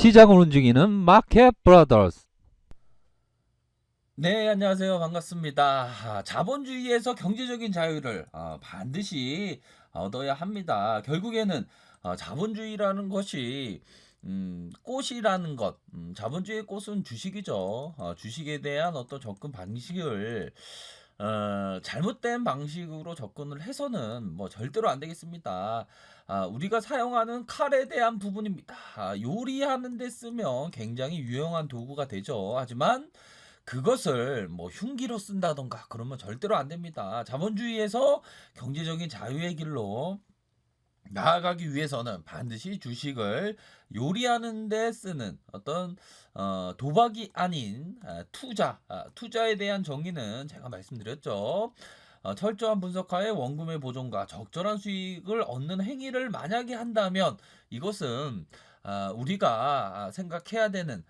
시장을 움직이는 마켓 브라더스. 네, 안녕하세요. 반갑습니다. 자본주의에서 경제적인 자유를 반드시 얻어야 합니다. 결국에는 자본주의라는 것이 꽃이라는 것, 자본주의의 꽃은 주식이죠. 주식에 대한 어떤 접근 방식을 잘못된 방식으로 접근을 해서는 뭐 절대로 안 되겠습니다. 우리가 사용하는 칼에 대한 부분입니다. 요리하는 데 쓰면 굉장히 유용한 도구가 되죠. 하지만 그것을 뭐 흉기로 쓴다던가 그러면 절대로 안 됩니다. 자본주의에서 경제적인 자유의 길로 나아가기 위해서는 반드시 주식을 요리하는 데 쓰는 어떤 도박이 아닌 투자에 대한 정의는 제가 말씀드렸죠. 철저한 분석하에 원금의 보존과 적절한 수익을 얻는 행위를 만약에 한다면 이것은 우리가 생각해야 되는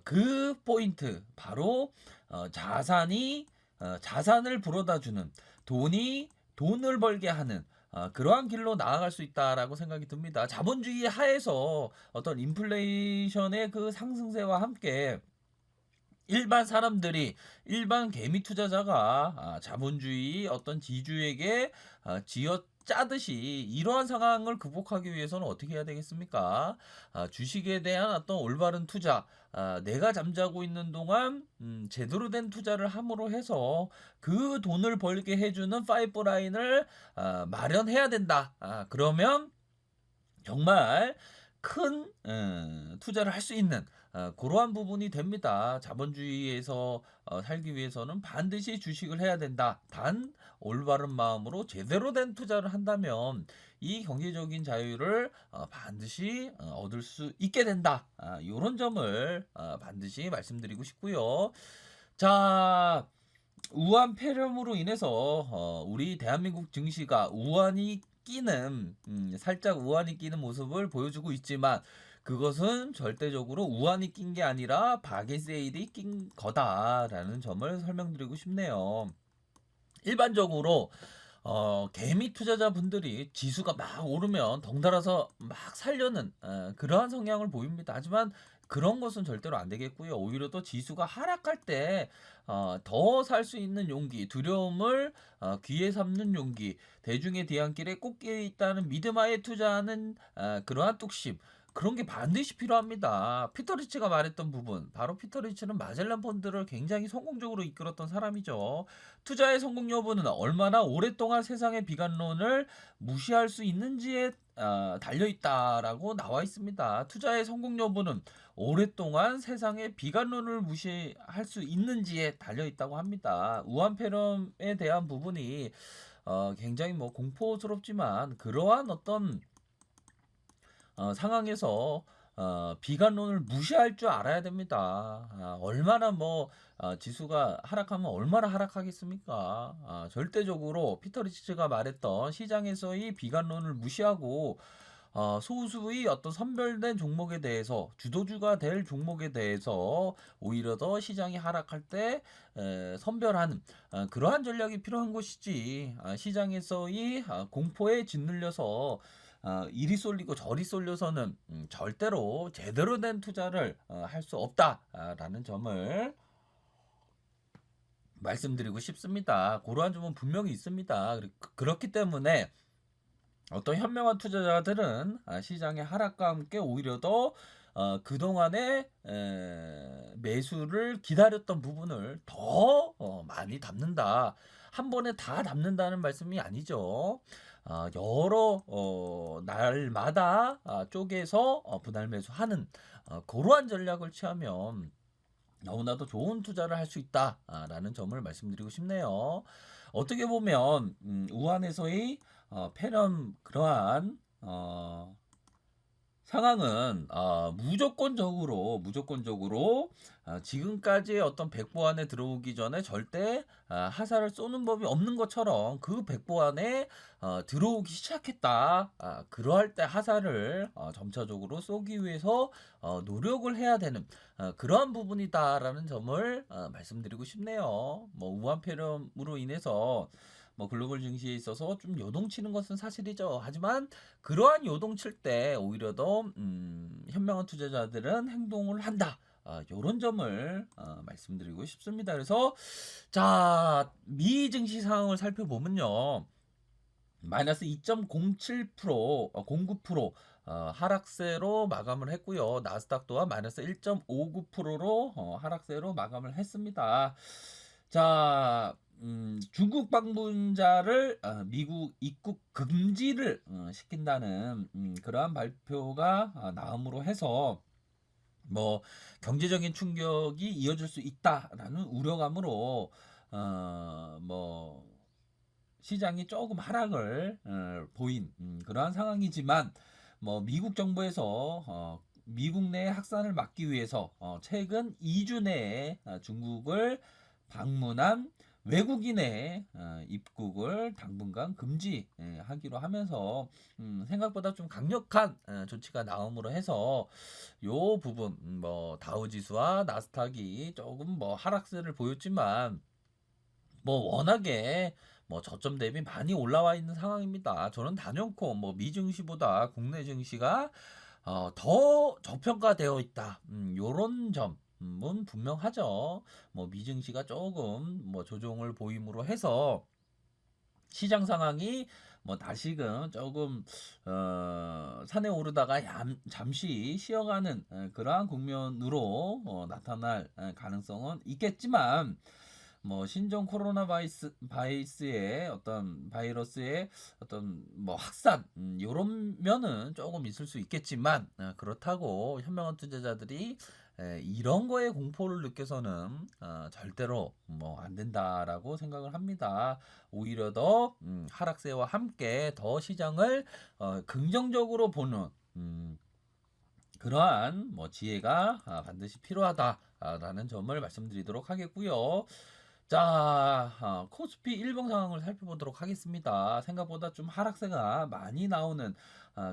그 포인트 바로 자산을 불어다주는 돈을 벌게 하는 그러한 길로 나아갈 수 있다라고 생각이 듭니다. 자본주의 하에서 어떤 인플레이션의 그 상승세와 함께 일반 개미 투자자가 자본주의 어떤 지주에게 쥐어 짜듯이 이러한 상황을 극복하기 위해서는 어떻게 해야 되겠습니까? 주식에 대한 어떤 올바른 투자, 내가 잠자고 있는 동안 제대로 된 투자를 함으로 해서 그 돈을 벌게 해주는 파이프라인을 마련해야 된다. 그러면 정말 큰 투자를 할 수 있는 그러한 부분이 됩니다. 자본주의에서 살기 위해서는 반드시 주식을 해야 된다. 단 올바른 마음으로 제대로 된 투자를 한다면 이 경제적인 자유를 반드시 얻을 수 있게 된다. 이런 점을 반드시 말씀드리고 싶고요. 자, 우한 폐렴으로 인해서 우리 대한민국 증시가 살짝 우한이 끼는 모습을 보여주고 있지만 그것은 절대적으로 우한이 낀 게 아니라 바게세일이 낀 거다라는 점을 설명드리고 싶네요. 일반적으로 개미 투자자분들이 지수가 막 오르면 덩달아서 막 살려는 그러한 성향을 보입니다. 하지만 그런 것은 절대로 안 되겠고요. 오히려 또 지수가 하락할 때 더 살 수 있는 용기, 두려움을 귀에 삼는 용기, 대중의 뒤안길에 꽂혀 있다는 믿음하에 투자하는 그러한 뚝심, 그런 게 반드시 필요합니다. 피터 리치가 말했던 부분, 바로 피터 리치는 마젤란 펀드를 굉장히 성공적으로 이끌었던 사람이죠. 투자의 성공 여부는 얼마나 오랫동안 세상의 비관론을 무시할 수 있는지에 달려 있다라고 나와 있습니다. 투자의 성공 여부는 오랫동안 세상의 비관론을 무시할 수 있는지에 달려 있다고 합니다. 우한폐렴에 대한 부분이 굉장히 뭐 공포스럽지만 그러한 어떤 상황에서 비관론을 무시할 줄 알아야 됩니다. 얼마나 뭐 지수가 하락하면 얼마나 하락하겠습니까? 절대적으로 피터 리치가 말했던 시장에서의 비관론을 무시하고 소수의 어떤 선별된 종목에 대해서 주도주가 될 종목에 대해서 오히려 더 시장이 하락할 때 선별하는 그러한 전략이 필요한 것이지, 시장에서의 공포에 짓눌려서 이리 쏠리고 저리 쏠려서는 절대로 제대로 된 투자를 할 수 없다라는 점을 말씀드리고 싶습니다. 그러한 점은 분명히 있습니다. 그렇기 때문에 어떤 현명한 투자자들은 시장의 하락과 함께 오히려 더 그동안의 매수를 기다렸던 부분을 더 많이 담는다. 한 번에 다 담는다는 말씀이 아니죠. 여러 날마다 쪼개서 분할 매수하는 그러한 전략을 취하면 너무나도 좋은 투자를 할 수 있다라는 점을 말씀드리고 싶네요. 어떻게 보면 우한에서의 폐렴 그러한 상황은 무조건적으로 지금까지의 어떤 백보 안에 들어오기 전에 절대 하사를 쏘는 법이 없는 것처럼 그 백보 안에 들어오기 시작했다. 그러할 때 하사를 점차적으로 쏘기 위해서 노력을 해야 되는 그러한 부분이다라는 점을 말씀드리고 싶네요. 뭐 우한폐렴으로 인해서 뭐 글로벌 증시에 있어서 좀 요동치는 것은 사실이죠. 하지만 그러한 요동칠 때 오히려 더 현명한 투자자들은 행동을 한다. 요런 점을 말씀드리고 싶습니다. 그래서 자, 미 증시 상황을 살펴보면요. 마이너스 2.07%, 09% 하락세로 마감을 했고요. 나스닥 또한 마이너스 1.59%로 하락세로 마감을 했습니다. 자, 중국 방문자를 미국 입국 금지를 시킨다는 그러한 발표가 나옴으로 해서 뭐 경제적인 충격이 이어질 수 있다라는 우려감으로 뭐 시장이 조금 하락을 보인 그러한 상황이지만 뭐 미국 정부에서 미국 내 확산을 막기 위해서 최근 2주 내에 중국을 방문한 외국인의 입국을 당분간 금지하기로 하면서 생각보다 좀 강력한 조치가 나옴으로 해서 요 부분 뭐 다우지수와 나스닥이 조금 뭐 하락세를 보였지만 뭐 워낙에 뭐 저점 대비 많이 올라와 있는 상황입니다. 저는 단연코 뭐 미 증시보다 국내 증시가 더 저평가되어 있다. 요런 점은 분명하죠. 뭐 미 증시가 조금 뭐 조정을 보임으로 해서 시장 상황이 뭐 다시금 조금 산에 오르다가 잠시 쉬어가는 그러한 국면으로 나타날 가능성은 있겠지만 뭐 신종 코로나 바이러스의 어떤 뭐 확산 요런 면은 조금 있을 수 있겠지만 그렇다고 현명한 투자자들이 이런 거에 공포를 느껴서는 절대로 뭐 안 된다라고 생각을 합니다. 오히려 더 하락세와 함께 더 시장을 긍정적으로 보는 그러한 뭐 지혜가 반드시 필요하다라는 점을 말씀드리도록 하겠고요. 자, 코스피 일봉 상황을 살펴보도록 하겠습니다. 생각보다 좀 하락세가 많이 나오는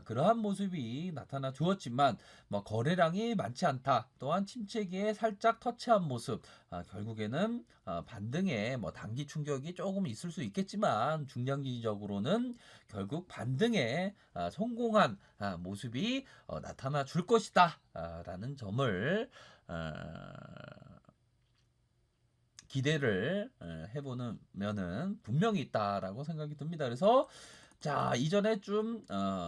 그러한 모습이 나타나 주었지만 뭐 거래량이 많지 않다. 또한 침체기에 살짝 터치한 모습. 결국에는 반등에 뭐 단기 충격이 조금 있을 수 있겠지만 중장기적으로는 결국 반등에 성공한 모습이 나타나 줄 것이다. 라는 점을 기대를 해보는 면은 분명히 있다라고 생각이 듭니다. 그래서 자, 이전에 좀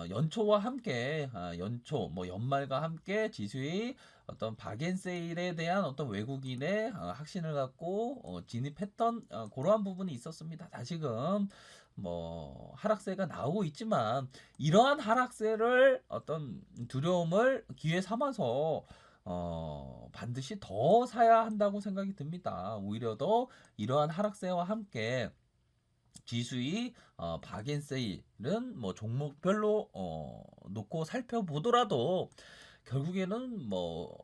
연초와 함께 연초 뭐 연말과 함께 지수의 어떤 바겐세일에 대한 어떤 외국인의 확신을 갖고 진입했던 그러한 부분이 있었습니다. 다시금 뭐 하락세가 나오고 있지만 이러한 하락세를 어떤 두려움을 기회 삼아서 반드시 더 사야 한다고 생각이 듭니다. 오히려 더 이러한 하락세와 함께 지수의 바겐세일은 뭐 종목별로 놓고 살펴보더라도 결국에는 뭐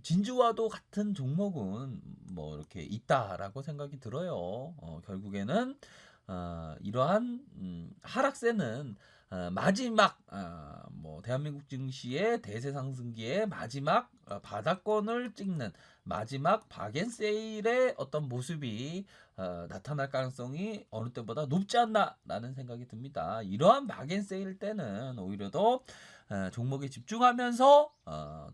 진주와도 같은 종목은 뭐 이렇게 있다라고 생각이 들어요. 결국에는 이러한 하락세는 마지막 뭐 대한민국 증시의 대세 상승기의 마지막 바닥권을 찍는 마지막 바겐세일의 어떤 모습이 나타날 가능성이 어느 때보다 높지 않나라는 생각이 듭니다. 이러한 바겐세일 때는 오히려 더 종목에 집중하면서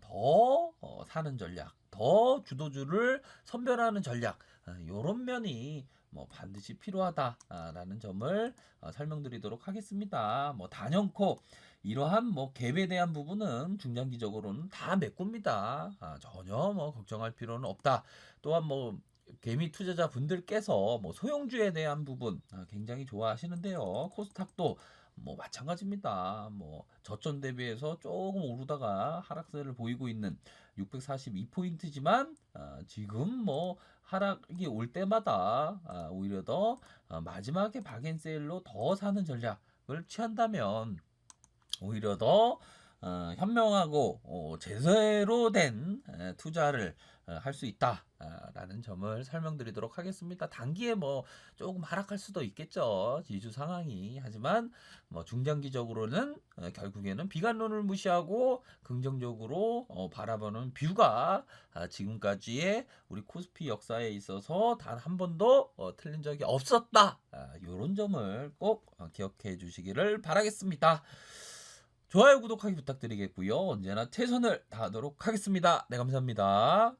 더 사는 전략, 더 주도주를 선별하는 전략, 이런 면이 뭐 반드시 필요하다라는 점을 설명드리도록 하겠습니다. 뭐 단연코 이러한 뭐 갭에 대한 부분은 중장기적으로는 다 메꿉니다. 전혀 뭐 걱정할 필요는 없다. 또한 뭐 개미 투자자 분들께서 뭐 소형주에 대한 부분 굉장히 좋아하시는데요. 코스닥도 뭐 마찬가지입니다. 뭐 저점 대비해서 조금 오르다가 하락세를 보이고 있는 642포인트지만 지금 뭐 하락이 올 때마다 오히려 더 마지막에 바겐세일로 더 사는 전략을 취한다면 오히려 더 현명하고 제대로 된 투자를 할 수 있다라는 점을 설명드리도록 하겠습니다. 단기에 뭐 조금 하락할 수도 있겠죠. 지수 상황이. 하지만 뭐 중장기적으로는 결국에는 비관론을 무시하고 긍정적으로 바라보는 뷰가 지금까지의 우리 코스피 역사에 있어서 단 한 번도 틀린 적이 없었다. 이런 점을 꼭 기억해 주시기를 바라겠습니다. 좋아요, 구독하기 부탁드리겠고요. 언제나 최선을 다하도록 하겠습니다. 네, 감사합니다.